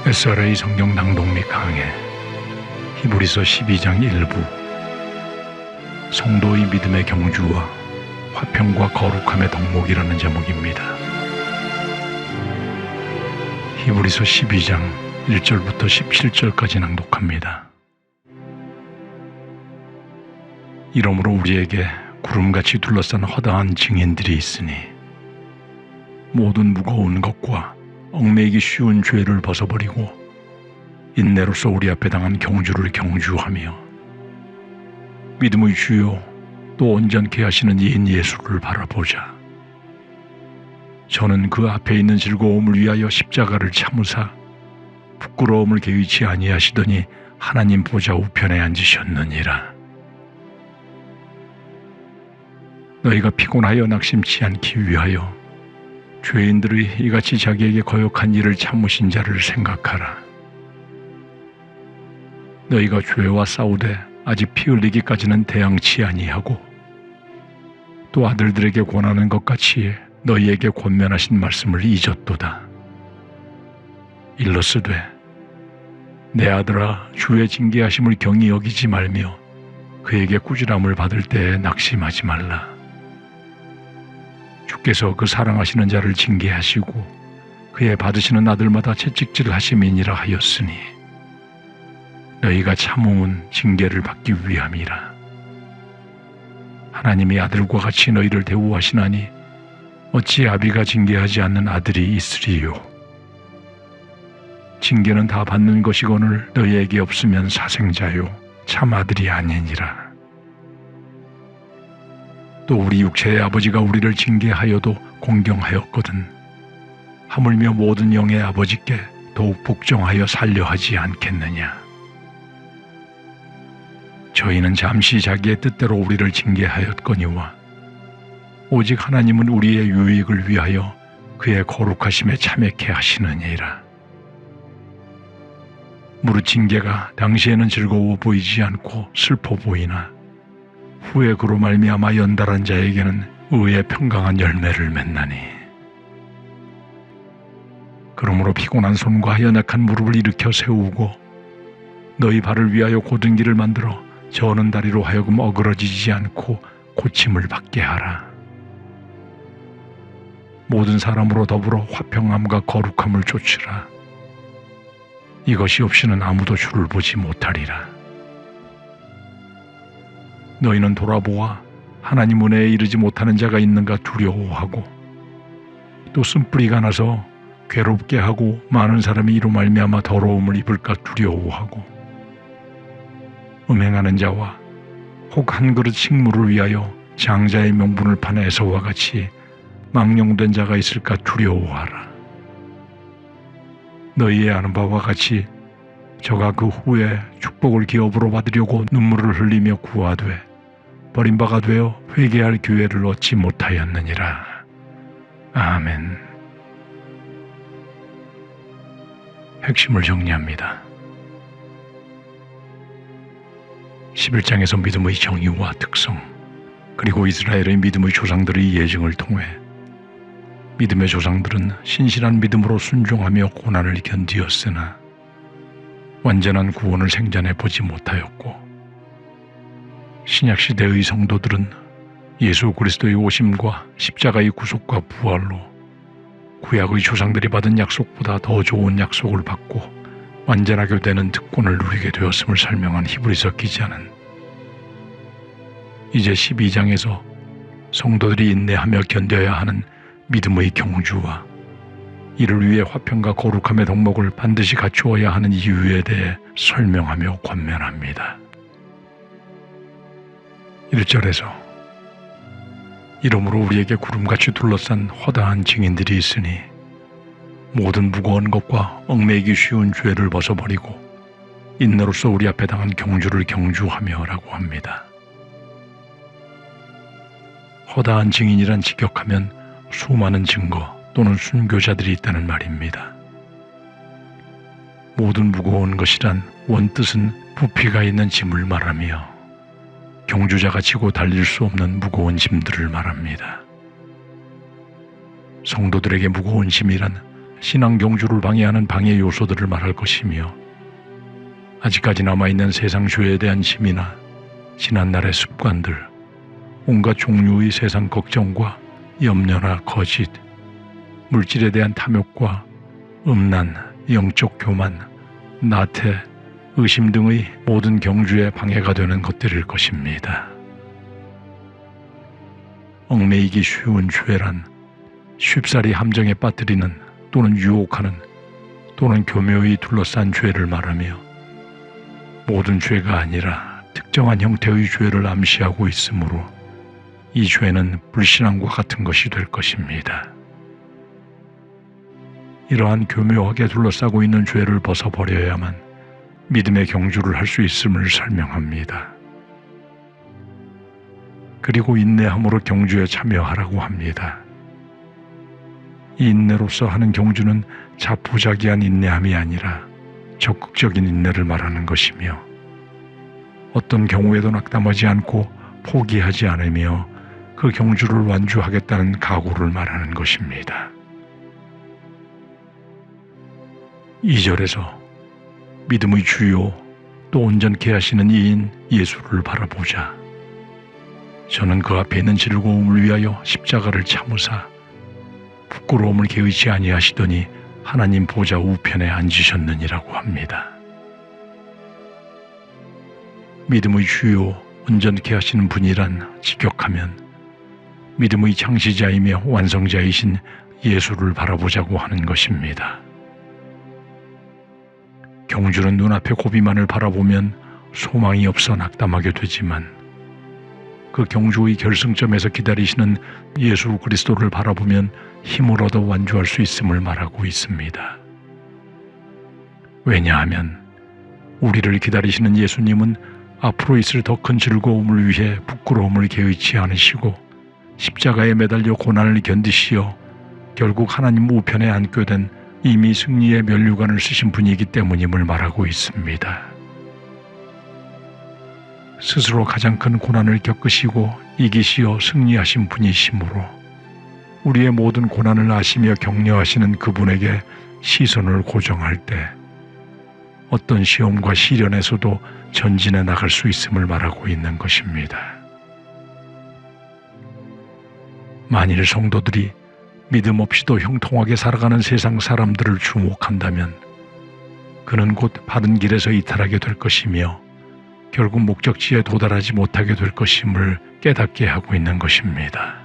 SRA 성경 낭독 및 강해 히브리서 12장 1부 성도의 믿음의 경주와 화평과 거룩함의 덕목이라는 제목입니다. 히브리서 12장 1절부터 17절까지 낭독합니다. 이러므로 우리에게 구름같이 둘러싼 허다한 증인들이 있으니 모든 무거운 것과 얽매이기 쉬운 죄를 벗어버리고 인내로서 우리 앞에 당한 경주를 경주하며 믿음의 주요 또 온전케 하시는 이인 예수를 바라보자. 저는 그 앞에 있는 즐거움을 위하여 십자가를 참으사 부끄러움을 개의치 아니하시더니 하나님 보좌 우편에 앉으셨느니라. 너희가 피곤하여 낙심치 않기 위하여 죄인들의 이같이 자기에게 거역한 일을 참으신 자를 생각하라. 너희가 죄와 싸우되 아직 피 흘리기까지는 대항치 아니하고 또 아들들에게 권하는 것 같이 너희에게 권면하신 말씀을 잊었도다. 일러스되 내 아들아 주의 징계하심을 경히 여기지 말며 그에게 꾸지람을 받을 때에 낙심하지 말라. 주께서 그 사랑하시는 자를 징계하시고 그의 받으시는 아들마다 채찍질 하심이니라 하였으니 너희가 참음은 징계를 받기 위함이라. 하나님이 아들과 같이 너희를 대우하시나니 어찌 아비가 징계하지 않는 아들이 있으리요. 징계는 다 받는 것이거늘 너희에게 없으면 사생자요 참 아들이 아니니라. 또 우리 육체의 아버지가 우리를 징계하여도 공경하였거든 하물며 모든 영의 아버지께 더욱 복종하여 살려 하지 않겠느냐. 저희는 잠시 자기의 뜻대로 우리를 징계하였거니와 오직 하나님은 우리의 유익을 위하여 그의 거룩하심에 참여케 하시느니라. 무릇 징계가 당시에는 즐거워 보이지 않고 슬퍼 보이나 후에 그로 말미암아 연달한 자에게는 의의 평강한 열매를 맺나니. 그러므로 피곤한 손과 연약한 무릎을 일으켜 세우고 너희 발을 위하여 곧은 길을 만들어 저는 다리로 하여금 어그러지지 않고 고침을 받게 하라. 모든 사람으로 더불어 화평함과 거룩함을 좇으라. 이것이 없이는 아무도 주를 보지 못하리라. 너희는 돌아보아 하나님 은혜에 이르지 못하는 자가 있는가 두려워하고 또 쓴뿌리가 나서 괴롭게 하고 많은 사람이 이로 말미암아 더러움을 입을까 두려워하고 음행하는 자와 혹 한 그릇 식물을 위하여 장자의 명분을 판 에서와 같이 망령된 자가 있을까 두려워하라. 너희의 아는 바와 같이 저가 그 후에 축복을 기업으로 받으려고 눈물을 흘리며 구하되 버림바가 되어 회개할 기회를 얻지 못하였느니라. 아멘. 핵심을 정리합니다. 11장에서 믿음의 정의와 특성, 그리고 이스라엘의 믿음의 조상들의 예증을 통해 믿음의 조상들은 신실한 믿음으로 순종하며 고난을 견디었으나 완전한 구원을 생전에 보지 못하였고 신약시대의 성도들은 예수 그리스도의 오심과 십자가의 구속과 부활로 구약의 조상들이 받은 약속보다 더 좋은 약속을 받고 완전하게 되는 특권을 누리게 되었음을 설명한 히브리서 기자는 이제 12장에서 성도들이 인내하며 견뎌야 하는 믿음의 경주와 이를 위해 화평과 거룩함의 덕목을 반드시 갖추어야 하는 이유에 대해 설명하며 권면합니다. 1절에서 이러므로 우리에게 구름같이 둘러싼 허다한 증인들이 있으니 모든 무거운 것과 얽매이기 쉬운 죄를 벗어버리고 인내로서 우리 앞에 당한 경주를 경주하며 라고 합니다. 허다한 증인이란 직역하면 수많은 증거 또는 순교자들이 있다는 말입니다. 모든 무거운 것이란 원뜻은 부피가 있는 짐을 말하며 경주자가 지고 달릴 수 없는 무거운 짐들을 말합니다. 성도들에게 무거운 짐이란 신앙 경주를 방해하는 방해 요소들을 말할 것이며, 아직까지 남아있는 세상 죄에 대한 힘이나 지난날의 습관들, 온갖 종류의 세상 걱정과 염려나 거짓, 물질에 대한 탐욕과 음란, 영적 교만, 나태, 의심 등의 모든 경주에 방해가 되는 것들일 것입니다. 얽매이기 쉬운 죄란 쉽사리 함정에 빠뜨리는 또는 유혹하는 또는 교묘히 둘러싼 죄를 말하며, 모든 죄가 아니라 특정한 형태의 죄를 암시하고 있으므로 이 죄는 불신앙과 같은 것이 될 것입니다. 이러한 교묘하게 둘러싸고 있는 죄를 벗어버려야만 믿음의 경주를 할 수 있음을 설명합니다. 그리고 인내함으로 경주에 참여하라고 합니다. 이 인내로서 하는 경주는 자포자기한 인내함이 아니라 적극적인 인내를 말하는 것이며, 어떤 경우에도 낙담하지 않고 포기하지 않으며 그 경주를 완주하겠다는 각오를 말하는 것입니다. 2절에서 믿음의 주요 또 온전케 하시는 이인 예수를 바라보자. 저는 그 앞에 있는 즐거움을 위하여 십자가를 참으사 부끄러움을 개의치 아니하시더니 하나님 보좌 우편에 앉으셨느니라고 합니다. 믿음의 주요 온전케 하시는 분이란 직역하면 믿음의 창시자이며 완성자이신 예수를 바라보자고 하는 것입니다. 경주는 눈앞의 고비만을 바라보면 소망이 없어 낙담하게 되지만, 그 경주의 결승점에서 기다리시는 예수 그리스도를 바라보면 힘을 얻어 완주할 수 있음을 말하고 있습니다. 왜냐하면 우리를 기다리시는 예수님은 앞으로 있을 더 큰 즐거움을 위해 부끄러움을 개의치 않으시고 십자가에 매달려 고난을 견디시어 결국 하나님 우편에 앉게 된 이미 승리의 면류관을 쓰신 분이기 때문임을 말하고 있습니다. 스스로 가장 큰 고난을 겪으시고 이기시어 승리하신 분이시므로 우리의 모든 고난을 아시며 격려하시는 그분에게 시선을 고정할 때 어떤 시험과 시련에서도 전진해 나갈 수 있음을 말하고 있는 것입니다. 만일 성도들이 믿음 없이도 형통하게 살아가는 세상 사람들을 주목한다면 그는 곧 바른 길에서 이탈하게 될 것이며 결국 목적지에 도달하지 못하게 될 것임을 깨닫게 하고 있는 것입니다.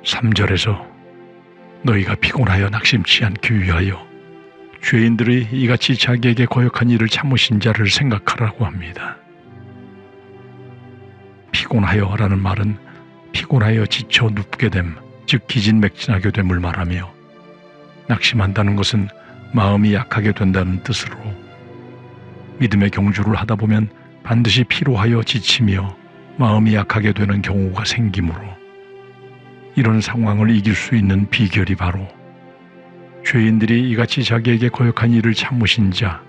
3절에서 너희가 피곤하여 낙심치 않기 위하여 죄인들의 이같이 자기에게 거역한 일을 참으신 자를 생각하라고 합니다. 피곤하여라는 말은 피곤하여 지쳐 눕게 됨, 즉 기진맥진하게 됨을 말하며, 낙심한다는 것은 마음이 약하게 된다는 뜻으로 믿음의 경주를 하다 보면 반드시 피로하여 지치며 마음이 약하게 되는 경우가 생기므로 이런 상황을 이길 수 있는 비결이 바로 죄인들이 이같이 자기에게 거역한 일을 참으신 자,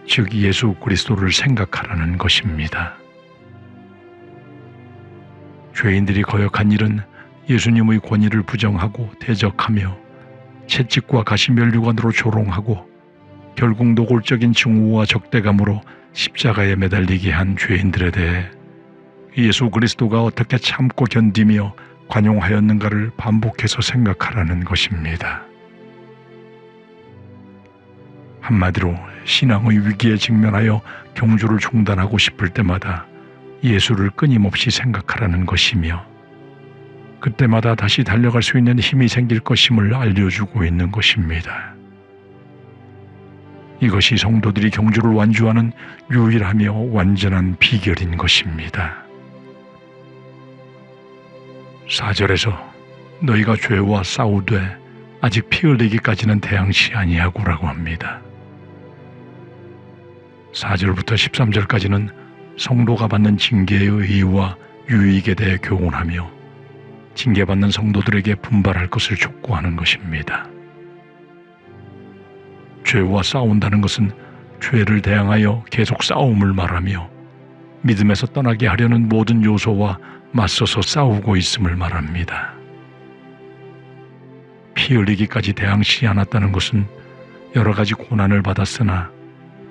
즉 예수 그리스도를 생각하라는 것입니다. 죄인들이 거역한 일은 예수님의 권위를 부정하고 대적하며 채찍과 가시면류관으로 조롱하고 결국 노골적인 증오와 적대감으로 십자가에 매달리게 한 죄인들에 대해 예수 그리스도가 어떻게 참고 견디며 관용하였는가를 반복해서 생각하라는 것입니다. 한마디로 신앙의 위기에 직면하여 경주를 중단하고 싶을 때마다 예수를 끊임없이 생각하라는 것이며 그때마다 다시 달려갈 수 있는 힘이 생길 것임을 알려주고 있는 것입니다. 이것이 성도들이 경주를 완주하는 유일하며 완전한 비결인 것입니다. 4절에서 너희가 죄와 싸우되 아직 피 흘리기까지는 대항시 아니하고라고 합니다. 4절부터 13절까지는 성도가 받는 징계의 의의와 유익에 대해 교훈하며 징계받는 성도들에게 분발할 것을 촉구하는 것입니다. 죄와 싸운다는 것은 죄를 대항하여 계속 싸움을 말하며 믿음에서 떠나게 하려는 모든 요소와 맞서서 싸우고 있음을 말합니다. 피 흘리기까지 대항치 않았다는 것은 여러 가지 고난을 받았으나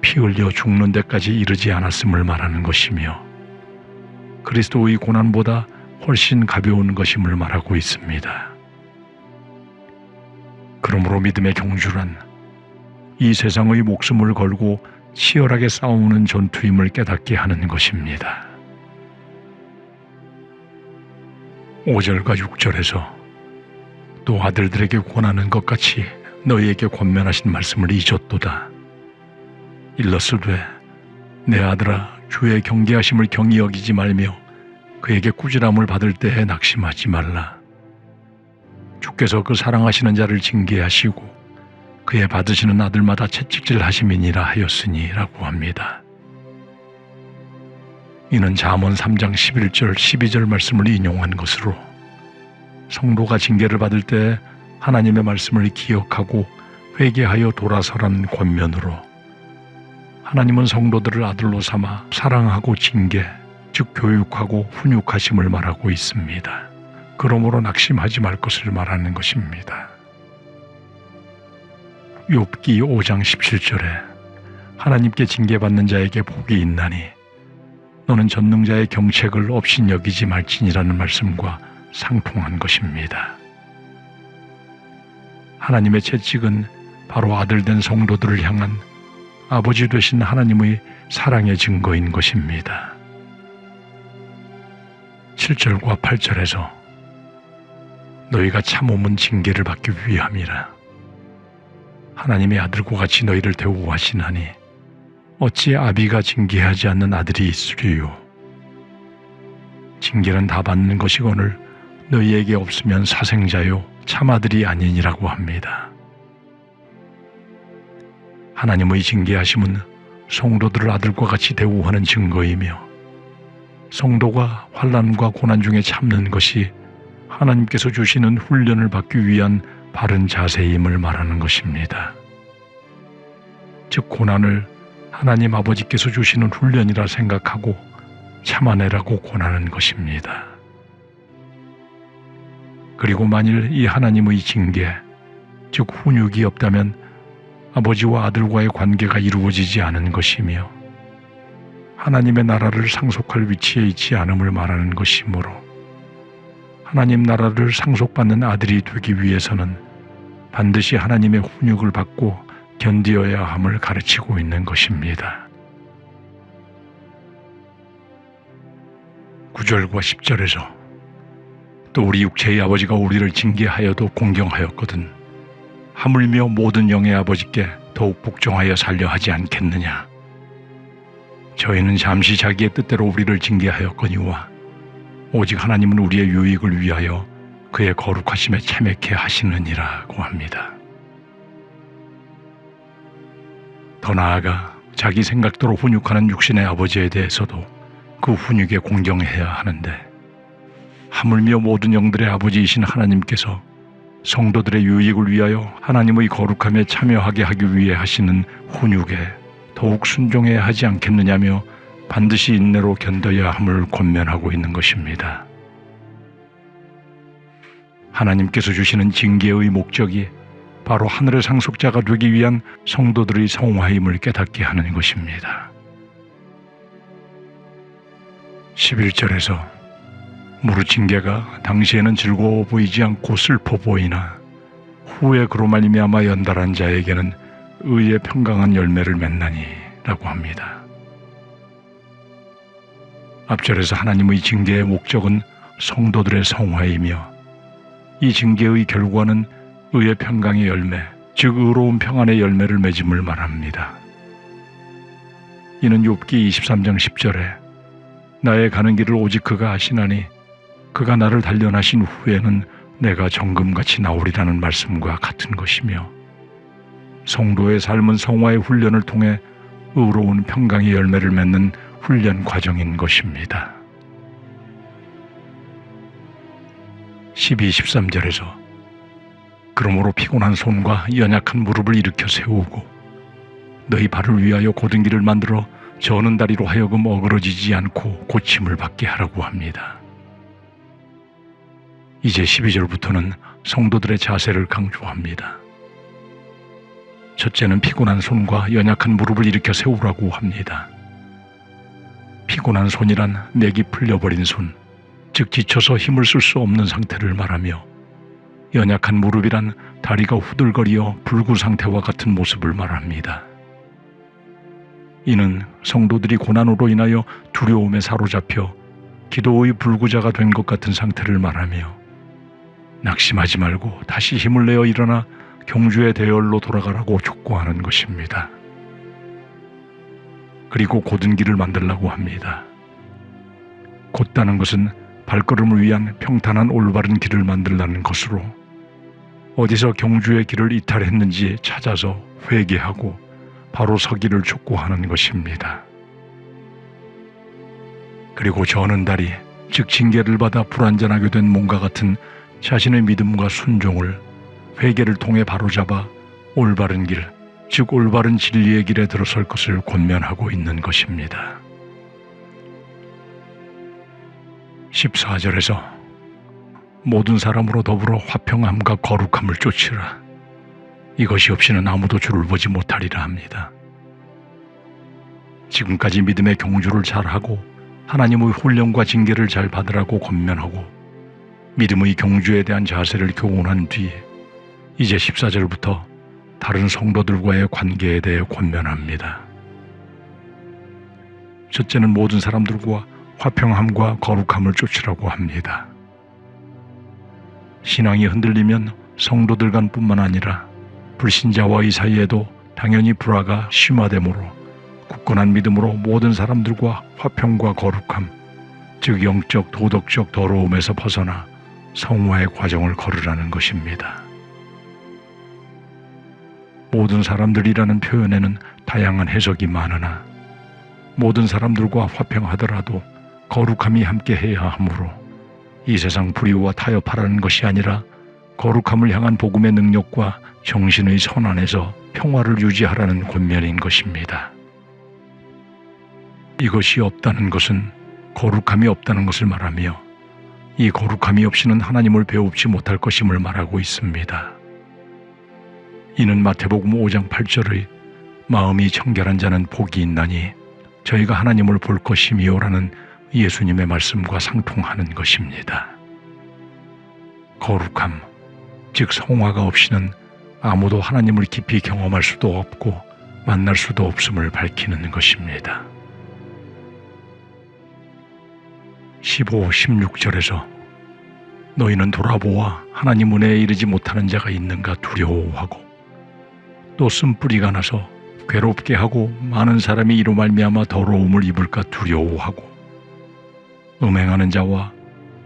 피 흘려 죽는 데까지 이르지 않았음을 말하는 것이며, 그리스도의 고난보다 훨씬 가벼운 것임을 말하고 있습니다. 그러므로 믿음의 경주란 이 세상의 목숨을 걸고 치열하게 싸우는 전투임을 깨닫게 하는 것입니다. 5절과 6절에서 또 아들들에게 권하는 것 같이 너희에게 권면하신 말씀을 잊었도다. 일러스되 내 아들아, 주의 경계하심을 경히 여기지 말며 그에게 꾸지람을 받을 때에 낙심하지 말라. 주께서 그 사랑하시는 자를 징계하시고 그의 받으시는 아들마다 채찍질 하심이니라 하였으니 라고 합니다. 이는 잠언 3장 11절 12절 말씀을 인용한 것으로, 성도가 징계를 받을 때 하나님의 말씀을 기억하고 회개하여 돌아서라는 권면으로, 하나님은 성도들을 아들로 삼아 사랑하고 징계, 즉 교육하고 훈육하심을 말하고 있습니다. 그러므로 낙심하지 말 것을 말하는 것입니다. 욥기 5장 17절에 하나님께 징계받는 자에게 복이 있나니 너는 전능자의 경책을 업신여기지 말지니라는 말씀과 상통한 것입니다. 하나님의 채찍은 바로 아들된 성도들을 향한 아버지 되신 하나님의 사랑의 증거인 것입니다. 7절과 8절에서 너희가 참음은 징계를 받기 위함이라. 하나님의 아들과 같이 너희를 대우하시나니 어찌 아비가 징계하지 않는 아들이 있으리요. 징계는 다 받는 것이거늘 너희에게 없으면 사생자요 참아들이 아니니라고 합니다. 하나님의 징계하심은 성도들을 아들과 같이 대우하는 증거이며, 성도가 환난과 고난 중에 참는 것이 하나님께서 주시는 훈련을 받기 위한 바른 자세임을 말하는 것입니다. 즉 고난을 하나님 아버지께서 주시는 훈련이라 생각하고 참아내라고 권하는 것입니다. 그리고 만일 이 하나님의 징계, 즉 훈육이 없다면 아버지와 아들과의 관계가 이루어지지 않은 것이며 하나님의 나라를 상속할 위치에 있지 않음을 말하는 것이므로, 하나님 나라를 상속받는 아들이 되기 위해서는 반드시 하나님의 훈육을 받고 견디어야 함을 가르치고 있는 것입니다. 9절과 10절에서 또 우리 육체의 아버지가 우리를 징계하여도 공경하였거든 하물며 모든 영의 아버지께 더욱 복종하여 살려 하지 않겠느냐. 저희는 잠시 자기의 뜻대로 우리를 징계하였거니와 오직 하나님은 우리의 유익을 위하여 그의 거룩하심에 참여케 하시느니라고 합니다. 더 나아가 자기 생각대로 훈육하는 육신의 아버지에 대해서도 그 훈육에 공경해야 하는데, 하물며 모든 영들의 아버지이신 하나님께서 성도들의 유익을 위하여 하나님의 거룩함에 참여하게 하기 위해 하시는 훈육에 더욱 순종해야 하지 않겠느냐며 반드시 인내로 견뎌야 함을 권면하고 있는 것입니다. 하나님께서 주시는 징계의 목적이 바로 하늘의 상속자가 되기 위한 성도들의 성화임을 깨닫게 하는 것입니다. 11절에서 무릇 징계가 당시에는 즐거워 보이지 않고 슬퍼 보이나 후에 그로 말미암아 연달한 자에게는 의의 평강한 열매를 맺나니 라고 합니다. 앞절에서 하나님의 징계의 목적은 성도들의 성화이며, 이 징계의 결과는 의의 평강의 열매, 즉 의로운 평안의 열매를 맺음을 말합니다. 이는 욥기 23장 10절에 나의 가는 길을 오직 그가 아시나니 그가 나를 단련하신 후에는 내가 정금같이 나오리라는 말씀과 같은 것이며, 성도의 삶은 성화의 훈련을 통해 의로운 평강의 열매를 맺는 훈련 과정인 것입니다. 12, 13절에서 그러므로 피곤한 손과 연약한 무릎을 일으켜 세우고 너희 발을 위하여 곧은 길을 만들어 저는 다리로 하여금 어그러지지 않고 고침을 받게 하라고 합니다. 이제 12절부터는 성도들의 자세를 강조합니다. 첫째는 피곤한 손과 연약한 무릎을 일으켜 세우라고 합니다. 피곤한 손이란 맥이 풀려버린 손, 즉 지쳐서 힘을 쓸 수 없는 상태를 말하며, 연약한 무릎이란 다리가 후들거리어 불구 상태와 같은 모습을 말합니다. 이는 성도들이 고난으로 인하여 두려움에 사로잡혀 기도의 불구자가 된 것 같은 상태를 말하며, 낙심하지 말고 다시 힘을 내어 일어나 경주의 대열로 돌아가라고 촉구하는 것입니다. 그리고 곧은 길을 만들라고 합니다. 곧다는 것은 발걸음을 위한 평탄한 올바른 길을 만들라는 것으로, 어디서 경주의 길을 이탈했는지 찾아서 회개하고 바로 서기를 촉구하는 것입니다. 그리고 저는 다리, 즉 징계를 받아 불완전하게 된 몸과 같은 자신의 믿음과 순종을 회개를 통해 바로잡아 올바른 길, 즉 올바른 진리의 길에 들어설 것을 권면하고 있는 것입니다. 14절에서 모든 사람으로 더불어 화평함과 거룩함을 쫓으라. 이것이 없이는 아무도 주를 보지 못하리라 합니다. 지금까지 믿음의 경주를 잘하고 하나님의 훈련과 징계를 잘 받으라고 권면하고 믿음의 경주에 대한 자세를 교훈한 뒤에 이제 14절부터 다른 성도들과의 관계에 대해 권면합니다. 첫째는 모든 사람들과 화평함과 거룩함을 쫓으라고 합니다. 신앙이 흔들리면 성도들 간뿐만 아니라 불신자와의 사이에도 당연히 불화가 심화되므로 굳건한 믿음으로 모든 사람들과 화평과 거룩함, 즉 영적 도덕적 더러움에서 벗어나 성화의 과정을 걸으라는 것입니다. 모든 사람들이라는 표현에는 다양한 해석이 많으나 모든 사람들과 화평하더라도 거룩함이 함께해야 하므로 이 세상 불의와 타협하라는 것이 아니라 거룩함을 향한 복음의 능력과 정신의 선안에서 평화를 유지하라는 권면인 것입니다. 이것이 없다는 것은 거룩함이 없다는 것을 말하며 이 거룩함이 없이는 하나님을 배웁지 못할 것임을 말하고 있습니다. 이는 마태복음 5장 8절의 마음이 청결한 자는 복이 있나니 저희가 하나님을 볼 것이미요 라는 예수님의 말씀과 상통하는 것입니다. 거룩함, 즉 성화가 없이는 아무도 하나님을 깊이 경험할 수도 없고 만날 수도 없음을 밝히는 것입니다. 15, 16절에서 너희는 돌아보아 하나님 은혜에 이르지 못하는 자가 있는가 두려워하고 또 쓴뿌리가 나서 괴롭게 하고 많은 사람이 이로 말미암아 더러움을 입을까 두려워하고 음행하는 자와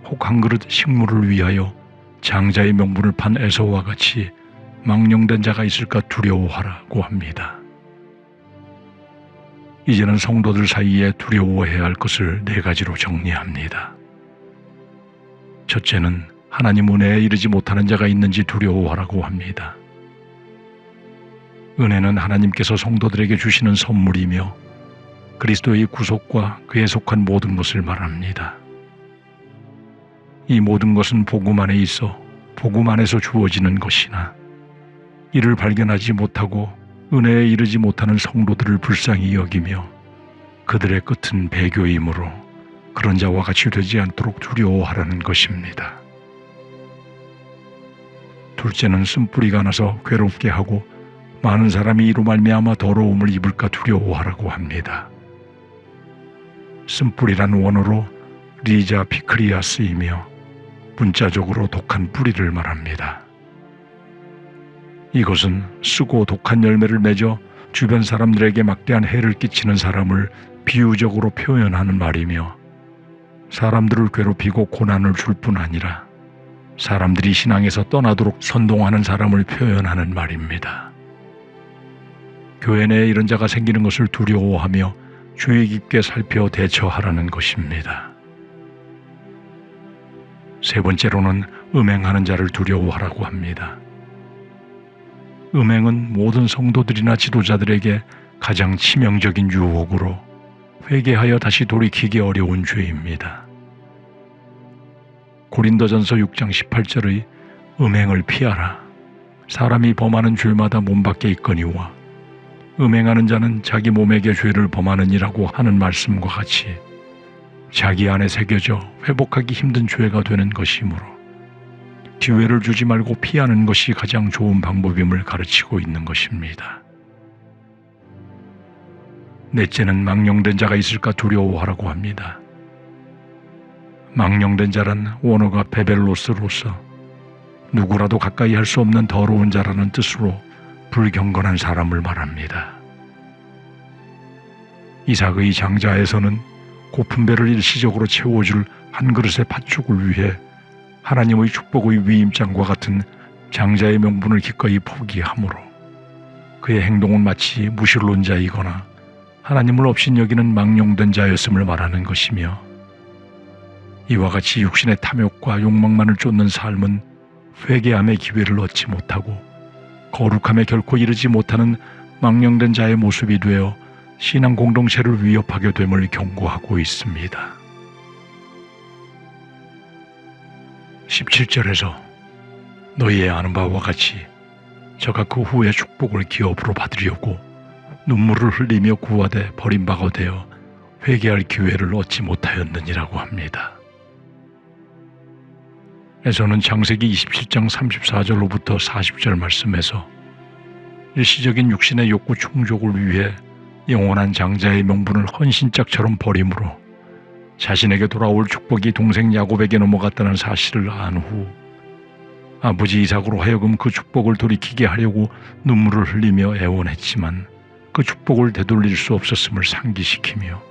혹 한 그릇 식물을 위하여 장자의 명분을 판 에서와 같이 망령된 자가 있을까 두려워하라고 합니다. 이제는 성도들 사이에 두려워해야 할 것을 4가지로 정리합니다. 첫째는 하나님 은혜에 이르지 못하는 자가 있는지 두려워하라고 합니다. 은혜는 하나님께서 성도들에게 주시는 선물이며 그리스도의 구속과 그에 속한 모든 것을 말합니다. 이 모든 것은 복음 안에 있어 복음 안에서 주어지는 것이나 이를 발견하지 못하고 은혜에 이르지 못하는 성도들을 불쌍히 여기며 그들의 끝은 배교이므로 그런 자와 같이 되지 않도록 두려워하라는 것입니다. 둘째는 쓴뿌리가 나서 괴롭게 하고 많은 사람이 이로 말미암아 더러움을 입을까 두려워하라고 합니다. 쓴뿌리란 원어로 리자 피크리아스이며 문자적으로 독한 뿌리를 말합니다. 이것은 쓰고 독한 열매를 맺어 주변 사람들에게 막대한 해를 끼치는 사람을 비유적으로 표현하는 말이며 사람들을 괴롭히고 고난을 줄 뿐 아니라 사람들이 신앙에서 떠나도록 선동하는 사람을 표현하는 말입니다. 교회 내에 이런 자가 생기는 것을 두려워하며 주의 깊게 살펴 대처하라는 것입니다. 세 번째로는 음행하는 자를 두려워하라고 합니다. 음행은 모든 성도들이나 지도자들에게 가장 치명적인 유혹으로 회개하여 다시 돌이키기 어려운 죄입니다. 고린도전서 6장 18절의 음행을 피하라. 사람이 범하는 죄마다 몸 밖에 있거니와 음행하는 자는 자기 몸에게 죄를 범하느니라고 하는 말씀과 같이 자기 안에 새겨져 회복하기 힘든 죄가 되는 것이므로 기회를 주지 말고 피하는 것이 가장 좋은 방법임을 가르치고 있는 것입니다. 넷째는 망령된 자가 있을까 두려워하라고 합니다. 망령된 자란 원어가 베벨로스로서 누구라도 가까이 할 수 없는 더러운 자라는 뜻으로 불경건한 사람을 말합니다. 이삭의 장자에서는 고픈 배를 일시적으로 채워줄 한 그릇의 팥죽을 위해 하나님의 축복의 위임장과 같은 장자의 명분을 기꺼이 포기하므로 그의 행동은 마치 무신론자이거나 하나님을 업신여기는 망령된 자였음을 말하는 것이며, 이와 같이 육신의 탐욕과 욕망만을 쫓는 삶은 회개함의 기회를 얻지 못하고 거룩함에 결코 이르지 못하는 망령된 자의 모습이 되어 신앙 공동체를 위협하게 됨을 경고하고 있습니다. 17절에서 너희의 아는 바와 같이 저가 그 후에 축복을 기업으로 받으려고 눈물을 흘리며 구하되 버림받아 되어 회개할 기회를 얻지 못하였느니라고 합니다. 에서는 창세기 27장 34절로부터 40절 말씀에서 일시적인 육신의 욕구 충족을 위해 영원한 장자의 명분을 헌신짝처럼 버림으로 자신에게 돌아올 축복이 동생 야곱에게 넘어갔다는 사실을 안 후 아버지 이삭으로 하여금 그 축복을 돌이키게 하려고 눈물을 흘리며 애원했지만 그 축복을 되돌릴 수 없었음을 상기시키며,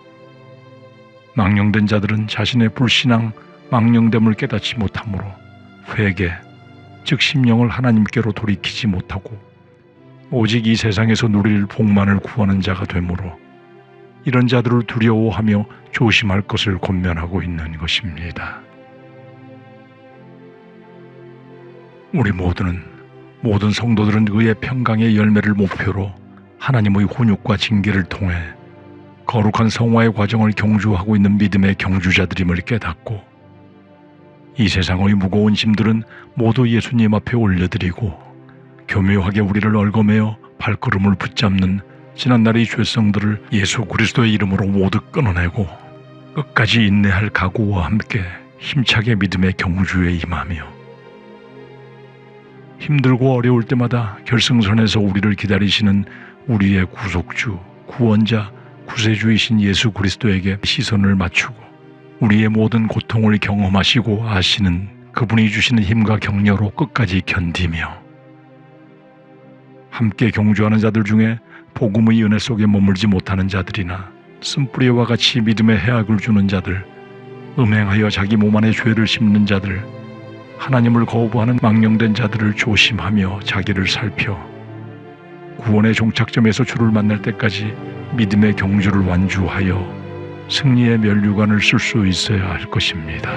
망령된 자들은 자신의 불신앙, 망령됨을 깨닫지 못하므로 회개, 즉 심령을 하나님께로 돌이키지 못하고 오직 이 세상에서 누릴 복만을 구하는 자가 되므로 이런 자들을 두려워하며 조심할 것을 권면하고 있는 것입니다. 우리 모든 성도들은 의의 평강의 열매를 목표로 하나님의 훈육과 징계를 통해 거룩한 성화의 과정을 경주하고 있는 믿음의 경주자들임을 깨닫고, 이 세상의 무거운 짐들은 모두 예수님 앞에 올려드리고 교묘하게 우리를 얽어매어 발걸음을 붙잡는 지난날의 죄성들을 예수 그리스도의 이름으로 모두 끊어내고 끝까지 인내할 각오와 함께 힘차게 믿음의 경주에 임하며, 힘들고 어려울 때마다 결승선에서 우리를 기다리시는 우리의 구속주, 구원자, 구세주이신 예수 그리스도에게 시선을 맞추고 우리의 모든 고통을 경험하시고 아시는 그분이 주시는 힘과 격려로 끝까지 견디며, 함께 경주하는 자들 중에 복음의 은혜 속에 머물지 못하는 자들이나 쓴뿌리와 같이 믿음의 해악을 주는 자들, 음행하여 자기 몸 안에 죄를 심는 자들, 하나님을 거부하는 망령된 자들을 조심하며 자기를 살펴 구원의 종착점에서 주를 만날 때까지 믿음의 경주를 완주하여 승리의 면류관을 쓸 수 있어야 할 것입니다.